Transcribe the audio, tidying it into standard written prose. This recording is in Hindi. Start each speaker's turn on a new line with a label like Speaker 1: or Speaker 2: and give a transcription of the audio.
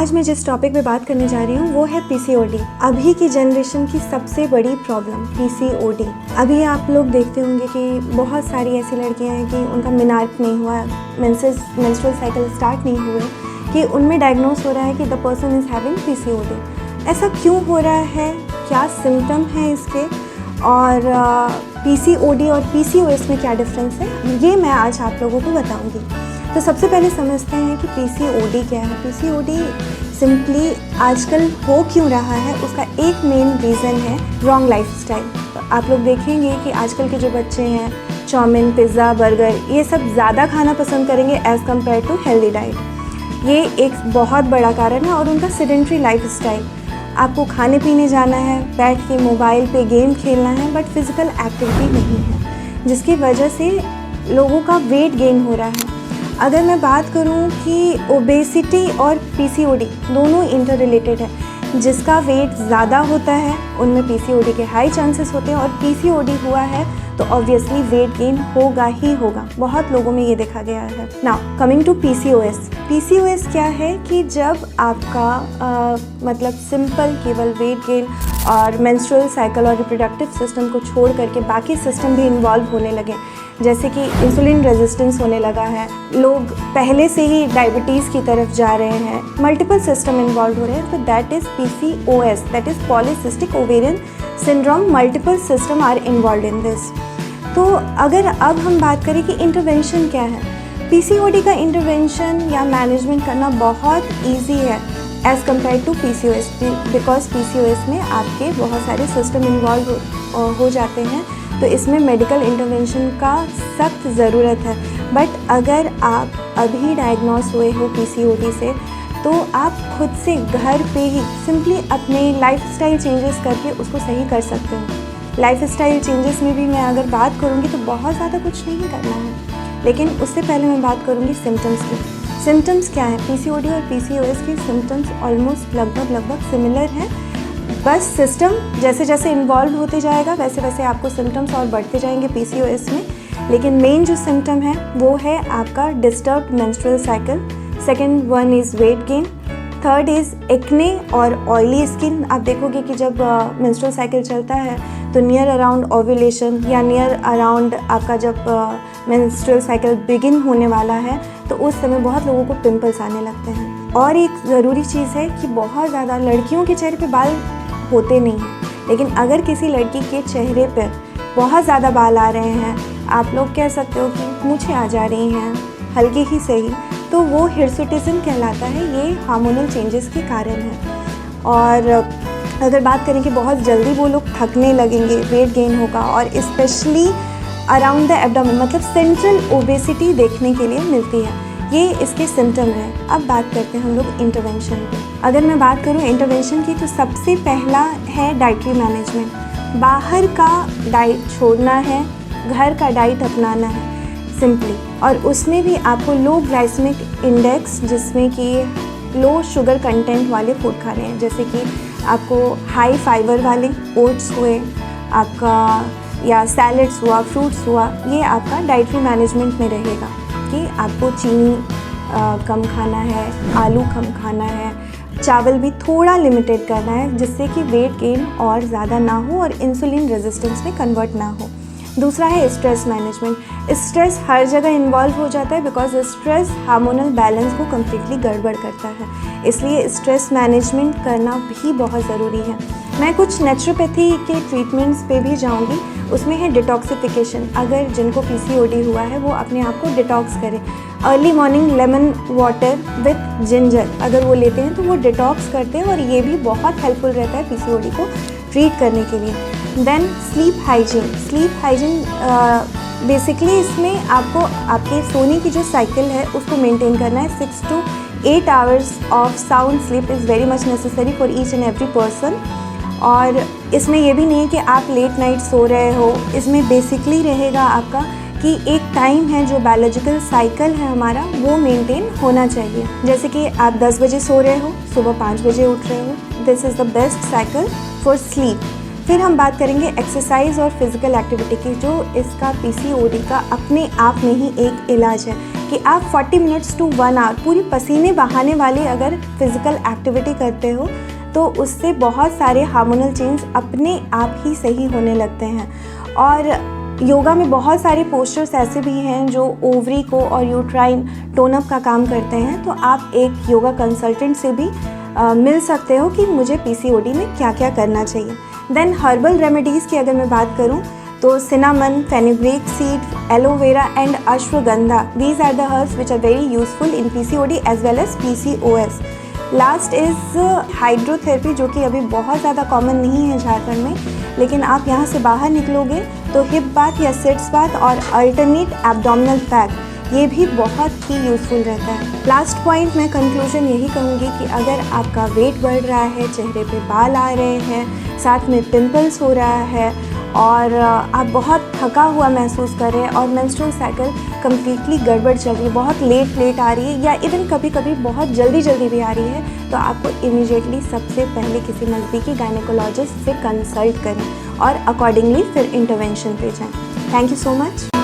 Speaker 1: आज मैं जिस टॉपिक पे बात करने जा रही हूँ वो है पीसीओडी। अभी की जनरेशन की सबसे बड़ी प्रॉब्लम पीसीओडी। अभी आप लोग देखते होंगे कि बहुत सारी ऐसी लड़कियाँ हैं कि उनका मिनार्क नहीं हुआ, मेंस्ट्रुअल साइकिल स्टार्ट नहीं हुए, कि उनमें डायग्नोस हो रहा है कि the person is having PCOD. ऐसा क्यों हो रहा है, क्या सिम्टम है इसके, और पीसीओडी और पीसीओएस में क्या डिफरेंस है, ये मैं आज आप लोगों को बताऊंगी। तो सबसे पहले समझते हैं कि पीसीओडी क्या है। पीसीओडी सिंपली आजकल हो क्यों रहा है, उसका एक मेन रीज़न है रॉन्ग लाइफस्टाइल। आप लोग देखेंगे कि आजकल के जो बच्चे हैं चाउमीन, पिज़्ज़ा, बर्गर ये सब ज़्यादा खाना पसंद करेंगे as compare to healthy diet. ये एक बहुत बड़ा कारण है। और उनका सेडेंट्री लाइफस्टाइल, आपको खाने पीने जाना है, बैठ के मोबाइल पे गेम खेलना है, बट फिज़िकल एक्टिविटी नहीं है, जिसकी वजह से लोगों का वेट गेन हो रहा है। अगर मैं बात करूं कि ओबेसिटी और पीसीओडी दोनों इंटर रिलेटेड है। जिसका वेट ज़्यादा होता है उनमें पीसीओडी के हाई चांसेस होते हैं, और पीसीओडी हुआ है तो ऑब्वियसली वेट गेन होगा ही होगा। बहुत लोगों में ये देखा गया है। Now coming to PCOS. PCOS क्या है कि जब आपका मतलब सिंपल केवल वेट गेन और मेंस्ट्रुअल साइकिल और रिप्रोडक्टिव सिस्टम को छोड़ करके बाकी सिस्टम भी इन्वॉल्व होने लगे, जैसे कि इंसुलिन रेजिस्टेंस होने लगा है, लोग पहले से ही डायबिटीज़ की तरफ जा रहे हैं, मल्टीपल सिस्टम इन्वॉल्व हो रहे हैं, तो that is PCOS, that is polycystic ovarian syndrome. Multiple system are involve in this. तो अगर अब हम बात करें कि इंटरवेंशन क्या है, पीसीओडी का इंटरवेंशन या मैनेजमेंट करना बहुत ईजी है as compare to PCOS, because PCOS में आपके बहुत सारे सिस्टम इन्वॉल्व हो जाते हैं, तो इसमें मेडिकल इंटरवेंशन का सख्त ज़रूरत है। बट अगर आप अभी डायग्नोस हुए हो पीसीओडी से, तो आप खुद से घर पे ही सिंपली अपने लाइफस्टाइल चेंजेस करके उसको सही कर सकते हो। लाइफस्टाइल चेंजेस में भी मैं अगर बात करूँगी तो बहुत ज़्यादा कुछ नहीं करना है, लेकिन उससे पहले मैं बात करूँगी सिम्टम्स की। सिम्टम्स क्या है, पीसीओडी और पीसीओएस की सिम्टम्स ऑलमोस्ट लगभग सिमिलर हैं, बस सिस्टम जैसे जैसे इन्वॉल्व होते जाएगा वैसे वैसे आपको सिम्टम्स और बढ़ते जाएंगे पीसीओएस में। लेकिन मेन जो सिम्टम है वो है आपका disturbed menstrual cycle, second one is weight gain, third is acne और ऑयली स्किन। आप देखोगे कि जब मेंस्ट्रुअल साइकिल चलता है तो नियर अराउंड ओव्यूलेशन या नियर अराउंड आपका जब मेंस्ट्रुअल साइकिल बिगिन होने वाला है तो उस समय बहुत लोगों को पिंपल्स आने लगते हैं। और एक ज़रूरी चीज़ है कि बहुत ज़्यादा लड़कियों के चेहरे पे बाल होते नहीं हैं, लेकिन अगर किसी लड़की के चेहरे पर बहुत ज़्यादा बाल आ रहे हैं, आप लोग कह सकते हो कि मूंछें आ जा रही हैं हल्की ही सही, तो वो हिर्सुटिज्म कहलाता है। ये हार्मोनल चेंजेस के कारण है। और अगर बात करें कि बहुत जल्दी वो लोग थकने लगेंगे, वेट गेन होगा, और स्पेशली अराउंड द एब्डोमेन, मतलब सेंट्रल ओबेसिटी देखने के लिए मिलती है। ये इसके सिम्टम हैं। अब बात करते हैं हम लोग इंटरवेंशन की। अगर मैं बात करूँ इंटरवेंशन की, तो सबसे पहला है डाइटरी मैनेजमेंट। बाहर का डाइट छोड़ना है, घर का डाइट अपनाना है सिंपली। और उसमें भी आपको लो ग्लाइसेमिक इंडेक्स, जिसमें कि लो शुगर कंटेंट वाले फूड खाने हैं, जैसे कि आपको हाई फाइबर वाले ओट्स हुए आपका, या सैलड्स हुआ, फ्रूट्स हुआ, ये आपका डाइटरी मैनेजमेंट में रहेगा कि आपको चीनी कम खाना है, आलू कम खाना है, चावल भी थोड़ा लिमिटेड करना है, जिससे कि वेट गेन और ज़्यादा ना हो और इंसुलिन रेजिस्टेंस में कन्वर्ट ना हो। दूसरा है स्ट्रेस मैनेजमेंट। स्ट्रेस हर जगह इन्वॉल्व हो जाता है, बिकॉज स्ट्रेस हार्मोनल बैलेंस को कम्प्लीटली गड़बड़ करता है, इसलिए स्ट्रेस मैनेजमेंट करना भी बहुत ज़रूरी है। मैं कुछ नेचुरोपैथी के ट्रीटमेंट्स पे भी जाऊंगी। उसमें है डिटॉक्सिफिकेशन। अगर जिनको पीसीओडी हुआ है वो अपने आप को डिटॉक्स करें। Early morning lemon water with ginger अगर वो लेते हैं तो वो डिटॉक्स करते हैं, और ये भी बहुत हेल्पफुल रहता है पीसीओडी को ट्रीट करने के लिए। Then sleep hygiene. Sleep hygiene basically इसमें आपको आपके सोने की जो साइकिल है उसको मेंटेन करना है। 6 to 8 hours of sound sleep is very much necessary for each and every person. और इसमें ये भी नहीं है कि आप लेट नाइट सो रहे हो, इसमें बेसिकली रहेगा आपका कि एक टाइम है जो बायोलॉजिकल साइकिल है हमारा, वो मेंटेन होना चाहिए। जैसे कि आप 10 बजे सो रहे हो, सुबह 5 बजे उठ रहे हो, this is the best cycle for sleep. फिर हम बात करेंगे एक्सरसाइज और फिज़िकल एक्टिविटी की, जो इसका पीसीओडी का अपने आप में ही एक इलाज है। कि आप 40 मिनट्स टू 1 आवर पूरी पसीने बहाने वाली अगर फिज़िकल एक्टिविटी करते हो तो उससे बहुत सारे हार्मोनल चेंज अपने आप ही सही होने लगते हैं। और योगा में बहुत सारे पोस्चर्स ऐसे भी हैं जो ओवरी को और यूट्राइन टोन अप का काम करते हैं। तो आप एक योगा कंसल्टेंट से भी मिल सकते हो कि मुझे पीसीओडी में क्या क्या करना चाहिए। देन हर्बल रेमेडीज़ की अगर मैं बात करूं तो cinnamon, fenugreek seed, aloe vera and ashwagandha, these are the herbs which are very useful in PCOD as well as PCOS. Last is hydrotherapy, जो कि अभी बहुत ज़्यादा कॉमन नहीं है झारखंड में, लेकिन आप यहाँ से बाहर निकलोगे तो हिप बाथ या सिट्स बाथ और अल्टरनेट एब्डोमिनल पैक, ये भी बहुत ही यूज़फुल रहता है। लास्ट पॉइंट मैं कंक्लूजन यही कहूँगी कि अगर आपका वेट बढ़ रहा है, चेहरे पे बाल आ रहे हैं, साथ में पिंपल्स हो रहा है और आप बहुत थका हुआ महसूस कर रहे हैं और मेंस्ट्रुअल साइकिल कम्प्लीटली गड़बड़ चल रही है, बहुत लेट आ रही है या इवन कभी कभी बहुत जल्दी भी आ रही है, तो आपको इमीडिएटली सबसे पहले किसी नज़दीकी गायनेकोलॉजिस्ट से कंसल्ट करें और अकॉर्डिंगली फिर इंटरवेंशन पे जाएं। Thank you so much.